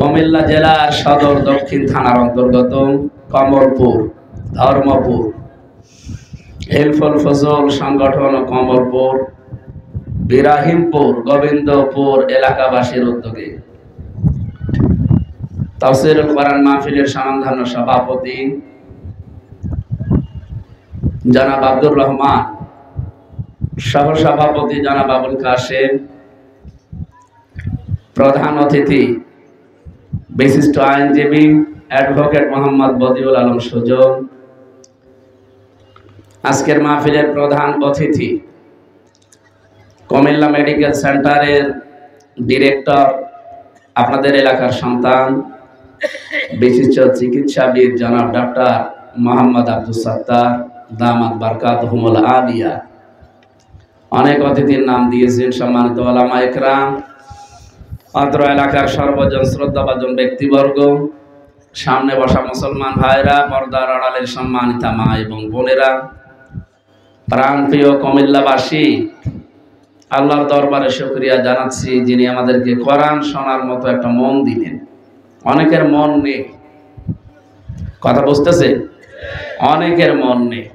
কুমিল্লা জেলার সদর দক্ষিণ থানার অন্তর্গত কমলপুর ধর্মপুর হেলফুল ফজল সংগঠন কমলপুর বিরাহিমপুর গোবিন্দপুর এলাকাবাসীর উদ্যোগে তাফসীরুল কোরআন মাহফিলের স্বনামধন্য সভাপতি জনাব আব্দুর রহমান, সহসভাপতি জনাব আবুল কাশেম, প্রধান অতিথি বিশিষ্ট আইনজীবী অ্যাডভোকেট মোহাম্মদ বদিউল আলম সুজন, আজকের মাহফিলের প্রধান অতিথি কুমিল্লা মেডিকেল সেন্টারের ডিরেক্টর, আপনাদের এলাকার সন্তান, বিশিষ্ট চিকিৎসাবিদ জনাব ডাক্তার মোহাম্মদ আব্দুল সাত্তার দামাত বারকাতুহুমুল আলিয়া। অনেক অতিথির নাম দিয়েছেন সম্মানিত ওলামা ইকরাম, অত্র এলাকার সর্বজন শ্রদ্ধাভাজন ব্যক্তিবর্গ, সামনে বসা মুসলমান ভাইরা, পর্দার আড়ালের সম্মানিতা মা এবং বোনেরা, প্রাণপ্রিয় কুমিল্লাবাসী, আল্লাহর দরবারে শুকরিয়া জানাচ্ছি যিনি আমাদেরকে কোরআন শোনার মতো একটা মন দিলেন। অনেকের মন নেই, কথা বুঝতেছে? অনেকের মন নেই।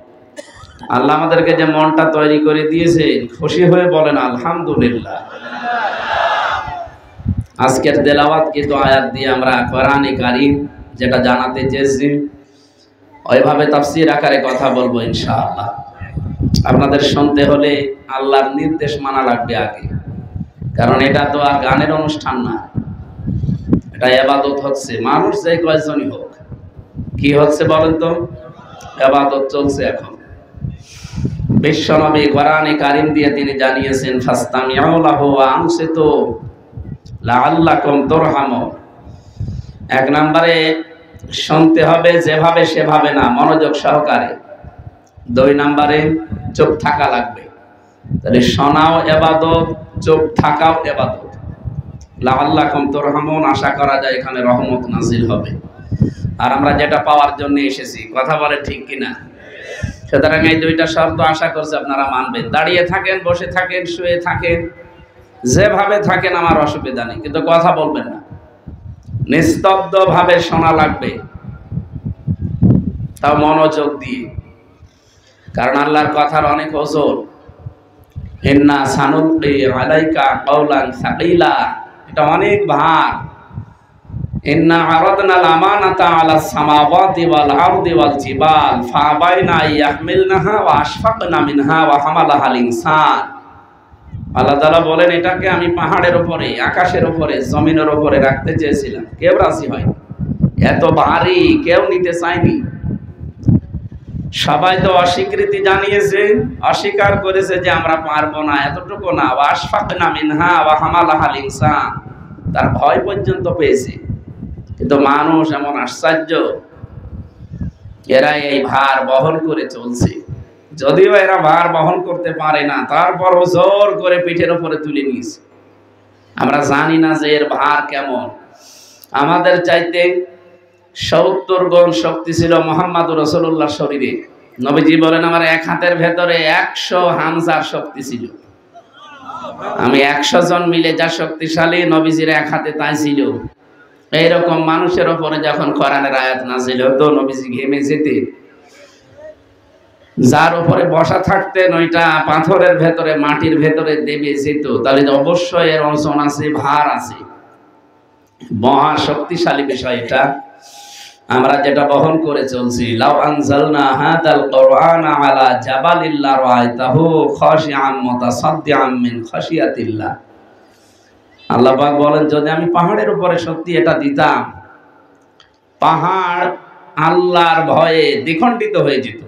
আল্লাহ আমাদেরকে যে মনটা তৈরি করে দিয়েছে, খুশি হয়ে বলেন আলহামদুলিল্লাহ। আজকের তেলাওয়াত কিন্তু আয়াত দিয়ে আমরা কোরআনে কারীম যেটা জানাতে চেয়েছি ওইভাবে তাফসীর আকারে কথা বলবো ইনশাআল্লাহ। আপনাদের শুনতে হলে আল্লাহর নির্দেশ মানা লাগবে আগে, কারণ এটা তো আর গানের অনুষ্ঠান না, এটা ইবাদত হচ্ছে। মানুষ যে কয়জনই হোক, কি হচ্ছে বলেন তো? ইবাদত চলছে এখন। বিশ্বনবী কোরআনে কারীম দিয়ে তিনি জানিয়েছেন ফাসতামিউ লাহু ওয়া আনসিতু লাআল্লাকুম তুরহামুন। এক নম্বরে শুনতে হবে যেভাবে সেভাবে না, মনোযোগ সহকারে। দুই নম্বরে চুপ থাকা লাগবে। তাহলে শোনাও ইবাদত, চুপ থাকাও ইবাদত। লাআল্লাকুম তুরহামুন, আশা করা যায় এখানে রহমত নাজিল হবে। আর আমরা যেটা পাওয়ার জন্য এসেছি, কথা বলে ঠিক কিনা? সুতরাং এই দুইটা শর্ত আশা করছি আপনারা মানবেন। দাঁড়িয়ে থাকেন, বসে থাকেন, শুয়ে থাকেন, যেভাবে থাকেন আমার অসুবিধা নেই, কিন্তু কথা বলবেন না। নিস্তব্ধ ভাবে শোনা লাগবে, তাও মনোযোগ দিয়ে, কারণ আল্লাহর কথার অনেক ওজন। ইন্না সানুলকি আলাইকা কাওলান সাকিলা, এটা অনেক ভার। ইন্না আরাদনাল আমানাতা আলাস সামাওয়াতি ওয়াল আরদি ওয়াল জিবাল ফাআবাইনা ইয়াহমিলনাহা ওয়া আশফাকনা মিনহা ওয়া হামালাহাল ইনসান। আল্লাহ তাআলা বলেন, এটাকে আমি পাহাড়ের উপরে, আকাশের উপরে, জমিনের উপরে রাখতে চেয়েছিলাম, কেউ রাজি হয়নি। এত ভারী, কেউ নিতে চায়নি। সবাই তো অস্বীকৃতি জানিয়েছে, অস্বীকার করেছে যে আমরা পারবো না, এতটুকু না। ওয়া আশফাকনা মিনহা ওয়া হামালাহাল ইনসান, তার ভয় পর্যন্ত পেয়েছে। কিন্তু মানুষ এমন আশ্চর্য, এরা এই ভার বহন করে চলছে। যদিও এরা ভার বহন করতে পারে না, তারপরও জোর করে পিঠের উপরে তুলে নিয়েছে। আমরা জানি না যে এর ভার কেমন। আমাদের চাইতে 70 গুণ শক্তি ছিল মুহাম্মদুর রাসূলুল্লাহ শরীরে। নবীজি বলেন, আমার এক হাতের ভেতরে 100 হামজার শক্তি ছিল। আমি 100 জন মিলে যা শক্তিশালী, নবীজির এক হাতে তাই ছিল। এইরকম মানুষের উপরে যখন কোরআনের আয়াত নাযিল হতো, নবীজি ঘেমে যেতেন। যার উপরে বসা থাকতেন, ওইটা পাথরের ভেতরে, মাটির ভেতরে দেবে যেত। তাহলে অবশ্যই এর ওজন আছে, ভার আছে, মহা শক্তিশালী বিষয় এটা। আমরা যেটা বহন করে চলছি, লাউ আনজালনা হাদাল কুরআনা আলা জাবালিল লারাআইতাহু খাশিআম মুতাসাদ্দিআম মিন খাশিয়াতিল্লাহ। আল্লাহ পাক বলেন, যদি আমি পাহাড়ের উপরে সত্যি এটা দিতাম, পাহাড় আল্লাহর ভয়ে দ্বিখণ্ডিত হয়ে যেত,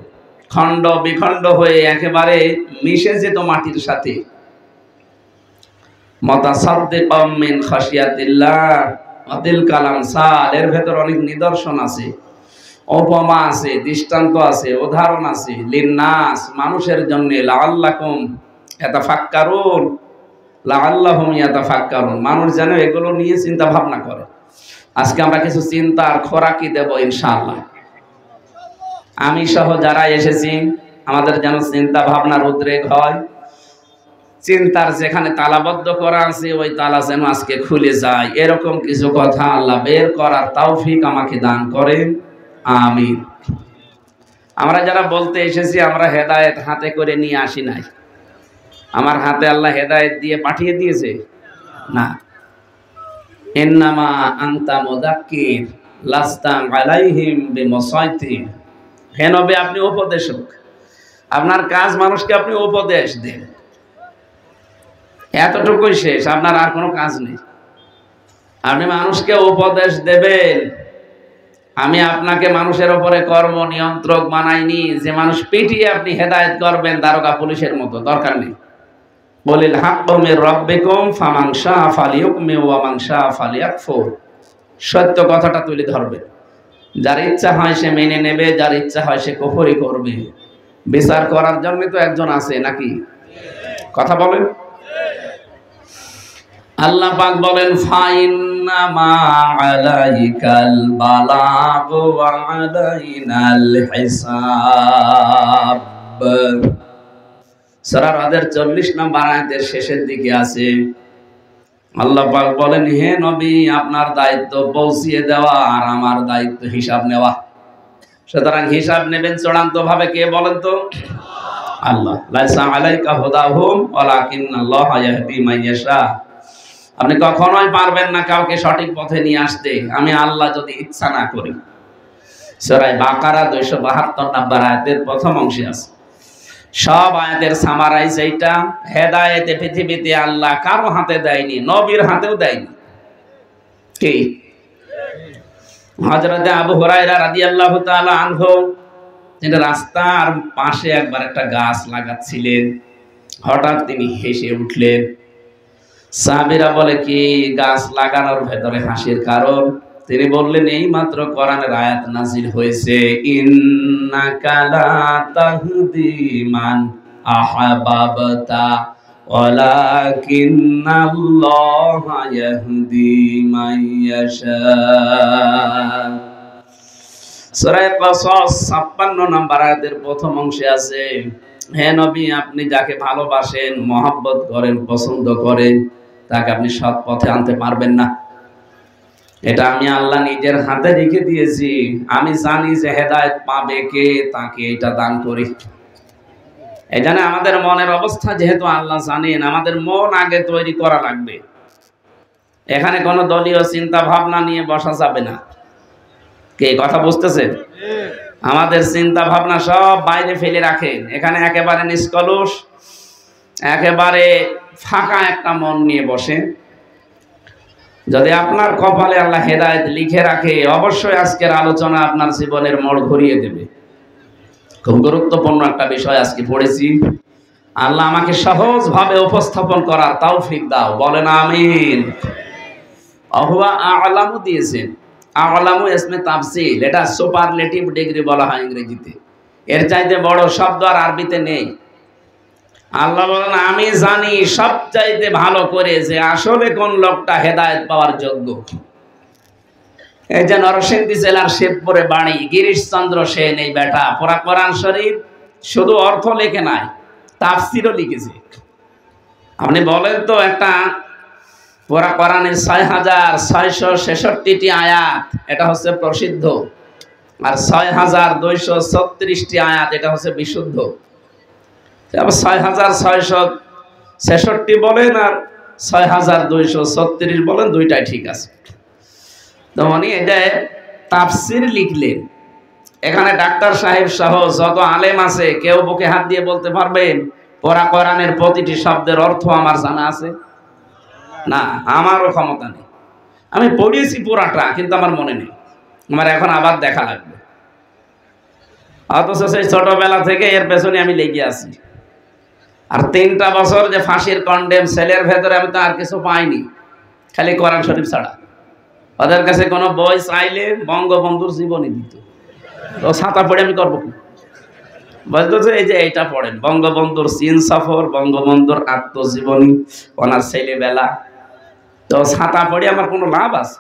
খণ্ড বিখণ্ড হয়ে একেবারে মিশে যেত মাটির সাথে। মুতাসাদ্দিআম মিন খাশিয়াতিল্লাহ আদিল কালাম সাল, এর ভেতর অনেক নিদর্শন আছে, উপমা আছে, দৃষ্টান্ত আছে, উদাহরণ আছে। লিন্নাস, মানুষের জন্য। লাআল্লাকুম ইয়াতাফাক্কারুন, লাআল্লাহুম ইয়াতাফাক্কারুন, মানুষ যেন এগুলো নিয়ে চিন্তা ভাবনা করে। আজকে আমরা কিছু চিন্তার খোরাকি দেব ইনশাআল্লাহ। আমি সহ যারা এসেছি, আমাদের যেন চিন্তা ভাবনার উদ্রেক হয়, চিন্তার যেখানে তালাবদ্ধ করা আছে ওই তালা যেন আজকে খুলে যায়, এরকম কিছু কথা আল্লাহ বের করার তৌফিক আমাকে দান করেন, আমিন। আমরা যারা বলতে এসেছি আমরা হেদায়েত হাতে করে নিয়ে আসি নাই। আমার হাতে আল্লাহ হেদায়েত দিয়ে পাঠিয়ে দিয়েছে না। ইন্নামা আনতা মুযাক্কির লাস্তা আলাইহিম বিমুসাইতির। হে নবী, আপনি উপদেশক, আপনার কাজ মানুষকে আপনি উপদেশ দেন, এতটুকুই শেষ, আপনার আর কোনো কাজ নেই। আপনি মানুষকে উপদেশ দেবেন। আমি আপনাকে মানুষের উপরে কর্ম নিয়ন্ত্রক বানাইনি যে মানুষ পিটিয়ে আপনি হেদায়েত করবেন দারোগা পুলিশের মতো, দরকার নেই। বলিল হাক্কু মির রাব্বিকুম ফামান শাআ ফালিয়ুমিন ওয়া মান শাআ ফালিয়াকফুর। সত্য কথাটা তুলে ধরবে, যার ইচ্ছা হয় সে মেনে নেবে, যার ইচ্ছা হয় সে কুফরি করবে। বিচার করার জন্য তো একজন আছে নাকি? কথা বলেন। আল্লাহ পাক বলেন ফাইন্নামা আলাইকাল বালাগ ওয়া আলাইনাল হিসাব। সূরা রাদের 40 নম্বর আয়াতের শেষের দিকে আছে আল্লাহ পাক বলেন, হে নবী, আপনার দায়িত্ব পৌঁছিয়ে দেওয়া আর আমার দায়িত্ব হিসাব নেওয়া। সুতরাং হিসাব নেবেন চূড়ান্ত ভাবে কে বলেন তো? আল্লাহ। লাইসা আলাইকা হুদাহুম ওয়ালাকিন্নাল্লাহা ইয়াহদি মান ইয়াশা। আপনি কখনোই পারবেন না কাউকে সঠিক পথে নিয়ে আসতে, আমি আল্লাহ যদি ইচ্ছা না করি। সূরা বাকারা 272 নম্বর আয়াতের প্রথম অংশে আছে। সব আয়াতের সামারাইজ এইটা, হেদায়েত পৃথিবীতে আল্লাহ কারো হাতে দেয়নি, নবীর হাতেও দেয়নি। কি? হযরতে আবু হুরায়রা রাদিয়াল্লাহু তাআলা আনহু তিনি রাস্তার পাশে একবার একটা গাছ লাগাচ্ছিলেন, হঠাৎ তিনি হেসে উঠলেন। সাহাবীরা বলে, কি গাছ লাগানোর ভেতরে হাসির কারণ? তিনি বললেন, এই মাত্র কোরআনের আয়াত নাজিল হয়েছে, ইন্নাকা লা তাহদি মান আহবাবতা ওয়ালাকিন্নাল্লাহা ইয়াহদি মান ইয়াশা। সূরা কসস 56 নম্বর আয়াতের প্রথম অংশে আছে, হে নবী, আপনি যাকে ভালোবাসেন, মহব্বত করেন, পছন্দ করেন, তাকে আপনি সৎ পথে আনতে পারবেন না। এটা আমি আল্লাহ নিজের হাতে রেখে দিয়েছি। আমি জানি যে হেদায়েত পাবে কে, তাকে এটা দান করি। এই জন্য আমাদের মনের অবস্থা যেহেতু আল্লাহ জানেন, আমাদের মন আগে তৈরি করা লাগবে। এখানে কোনো দলীয় চিন্তা ভাবনা নিয়ে বসা যাবে না। কে কথা বুঝতেছেন? আমাদের চিন্তা ভাবনা সব বাইরে ফেলে রাখেন। এখানে একেবারে নিষ্কলুষ, একেবারে ফাঁকা একটা মন নিয়ে বসেন। যদি আপনার কপালে আল্লাহ হেদায়েত লিখে রাখে, অবশ্যই আজকের আলোচনা আপনার জীবনের মোড় ঘুরিয়ে দেবে। খুব গুরুত্বপূর্ণ একটা বিষয় আজকে পড়েছি। আল্লাহ আমাকে সহজভাবে উপস্থাপন করার তৌফিক দাও, বলেন আমিন। হুয়া আ'লামু দিয়েছেন। আ'লামু ইসমে তাফসীল, এটা সুপারলেটিভ ডিগ্রি বলা হয় ইংরেজিতে। এর চাইতে বড় শব্দ আর আরবিতে নেই। আল্লাহ বলেন, আমি জানি সবচাইতে ভালো করে যে আসলে কোন লোকটা হেদায়েত পাওয়ার যোগ্য। এই যে নরসিংদী জেলার শেবপুরে বাড়ি, গিরিশচন্দ্র সেন, এই বেটা পুরা কোরআন শরীফ শুধু অর্থ লেখে নাই, তাফসীরও লিখেছে। আপনি বলেন তো, একটা পুরা কোরআনের ৬৬৬৬টি আয়াত এটা হচ্ছে প্রসিদ্ধ, আর ৬২৩৬টি আয়াত এটা হচ্ছে বিশুদ্ধ। ৬৬৬৬ বলেন আর ৬২৩৬ বলেন, দুইটাই ঠিক আছে। তো উনি এটা তাফসীর লিখলেন। এখানে ডাক্তার সাহেব সহ যত আলেম আছে, কেউ বুকে হাত দিয়ে বলতে পারবেন পুরা কোরআনের প্রতিটি শব্দের অর্থ আমার জানা আছে? না, আমারও ক্ষমতা নেই। আমি পড়িয়েছি পুরাটা, কিন্তু আমার মনে নেই। আমার এখন আবার দেখা লাগবে। অথচ সেই ছোটবেলা থেকে এর পেছনে আমি লেগে আছি। আর 3টা বছর যে ফাঁসির কন্ডেম সেলের ভেতরে, আমি তো আর কিছু পাইনি, খালি কোরআন শরীফ ছাড়া। ওদের কাছে কোনো বই চাইলে বঙ্গবন্ধুর জীবনী দিত, তো ছাতা পড়ে আমি করবো কি? বলতো যে এই যে এইটা পড়েন, বঙ্গবন্ধুর চীন সফর, বঙ্গবন্ধুর আত্মজীবনী, ওনার ছেলেবেলা। তো ছাতা পড়ে আমার কোনো লাভ আছে?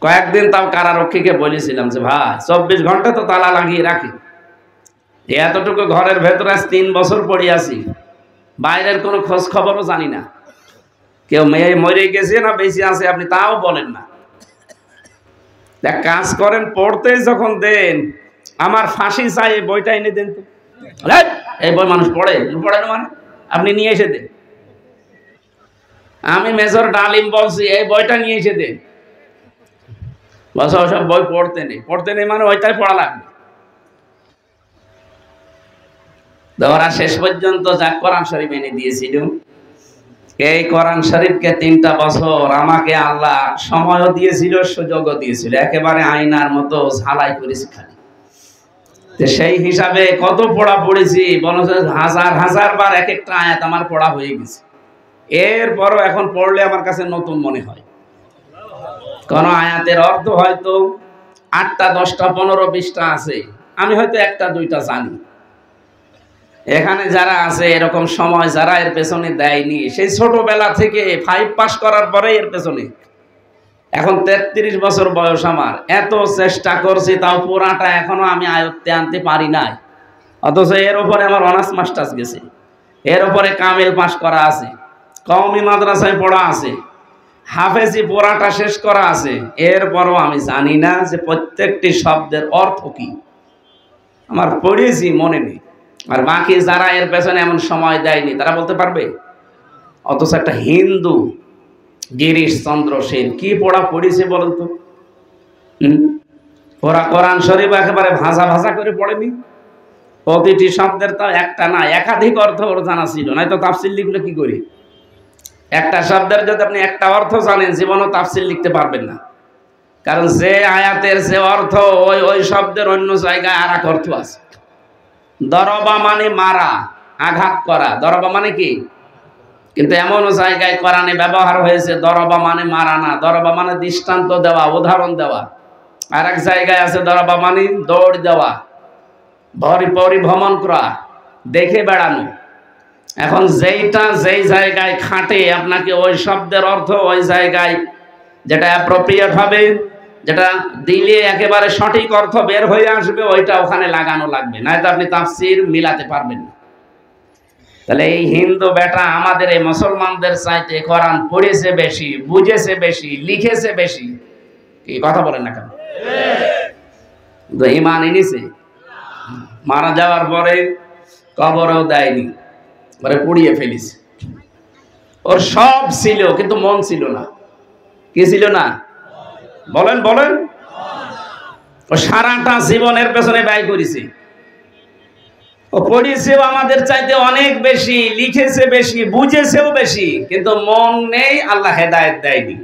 কয়েকদিন তাও কারারক্ষীকে বলেছিলাম যে ভাই 24 ঘন্টা তো তালা লাগিয়ে রাখি, এতটুকু ঘরের ভেতরে 3 বছর পড়ে আছি, বাইরের কোনো খোঁজ খবরও জানি না। কেউ মেয়ে মরে গেছে না বেঁচে আছে আপনি তাও বলেন না। এক কাজ করেন, পড়তে যখন দেন, আমার ফাঁসি চাই এই বইটা এনে দেন তো। এই বই মানুষ পড়ে পড়ে না মানে আপনি নিয়ে এসে দেন। আমি মেজর ডালিম বলছি এই বইটা নিয়ে এসে দেন। বস সব বই পড়তে নেই মানে ওইটাই পড়া লাগবে। ওরা শেষ পর্যন্ত যা কোরআন শরীফ এনে দিয়েছিল, এই কোরআন শরীফকে 3টা বছর আমাকে আল্লাহ সময়ও দিয়েছিল, সুযোগও দিয়েছিল, একেবারে আয়নার মতো ঝালাই করেছি খালি। সেই হিসাবে কত পড়া পড়েছি, হাজার হাজার বার এক একটা আয়াত আমার পড়া হয়ে গেছে। এরপরও এখন পড়লে আমার কাছে নতুন মনে হয়। কোন আয়াতের অর্থ হয়তো 8টা 10টা 15 20টা আছে, আমি হয়তো 1টা 2টা জানি। এখানে যারা আছে এরকম সময় যারা এর পেছনে দেয়নি, সেই ছোটবেলা থেকে 5 পাস করার পরে এর পেছনে, এখন 33 বছর বয়স আমার, এত চেষ্টা করছি তাও পুরাটা এখনো আমি আয়ত্তে আনতে পারি নাই। অথচ এর উপরে আমার অনার্স মাস্টার্স গেছে, এর উপরে কামিল পাস করা আছে, কওমি মাদ্রাসায় পড়া আছে, হাফেজি পড়াটা শেষ করা আছে। এরপরও আমি জানি না যে প্রত্যেকটি শব্দের অর্থ কি। আমার পড়েছি মনে নেই। আর বাকি যারা এর পেছনে এমন সময় দেয়নি তারা বলতে পারবে। অথচ একটা হিন্দু গিরিশ চন্দ্র সেন কি পড়া পড়েছে বলেন তো? ওরা কোরআন শরীফ একেবারে ভাষা ভাষা করে পড়েনি, প্রতিটি শব্দের তো একটা না একাধিক অর্থ ওর জানা ছিল, নয়তো তাফসীর লিখলে কি করি? একটা শব্দের যদি আপনি একটা অর্থ জানেন, জীবনও তাফসীর লিখতে পারবেন না। কারণ যে আয়াতের যে অর্থ, ওই শব্দের অন্য জায়গায় আর এক অর্থ আছে। দরবা মানে মারা, আঘাত করা, দরবা মানে কি? কিন্তু এমন জায়গায় কোরআনে ব্যবহার হয়েছে দরবা মানে মারা না, দরবা মানে দৃষ্টান্ত দেওয়া, উদাহরণ দেওয়া। আর এক জায়গায় আছে দরবা মানে দৌড় দেওয়া, পরিভ্রমণ করা, দেখে বেড়ানো। এখন যেইটা যেই জায়গায় খাটে আপনাকে ওই শব্দের অর্থ ওই জায়গায় যেটা অ্যাপ্রোপ্রিয়েট হবে, যেটা দিলে একেবারে সঠিক অর্থ বের হয়ে আসবে, ওইটা ওখানে লাগানো লাগবে, নয়তো আপনি তাফসীর মিলাতে পারবেন না। তাহলে এই হিন্দু বেটা আমাদের এই মুসলমানদের চাইতে কোরআন পড়েছে বেশি, বুঝেছে বেশি, লিখেছে বেশি। কি কথা বলেন না কেন? ঈমান এনেছে, মারা যাওয়ার পরে কবরেও দেয়নি, পরে পুড়িয়ে ফেলিছে। ওর সব ছিল কিন্তু মন ছিল না। কি ছিল না? বলেন বলেন। ও সারাটা জীবনের পেছনে ব্যয় করেছে। ও পড়েছেও আমাদের চাইতে অনেক বেশি, লিখেছে বেশি, বুঝেছেও বেশি, কিন্তু মন নেই, আল্লাহ হেদায়েত দেয়নি।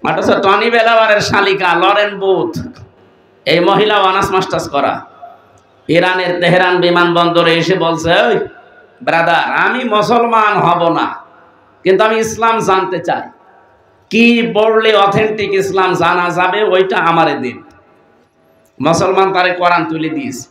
অথচ টনি বেলাওয়ারের শালিকা লরেন বুথ, এই মহিলা অনার্স মাস্টার্স করা, ইরানের তেহরান বিমানবন্দরে এসে বলছে, ওই ব্রাদার, আমি মুসলমান হব না, কিন্তু আমি ইসলাম জানতে চাই। কি পড়লে অথেন্টিক ইসলাম জানা যাবে ওইটা আমারে দিন। মুসলমান তারে কোরআন তুলে দিয়েছে।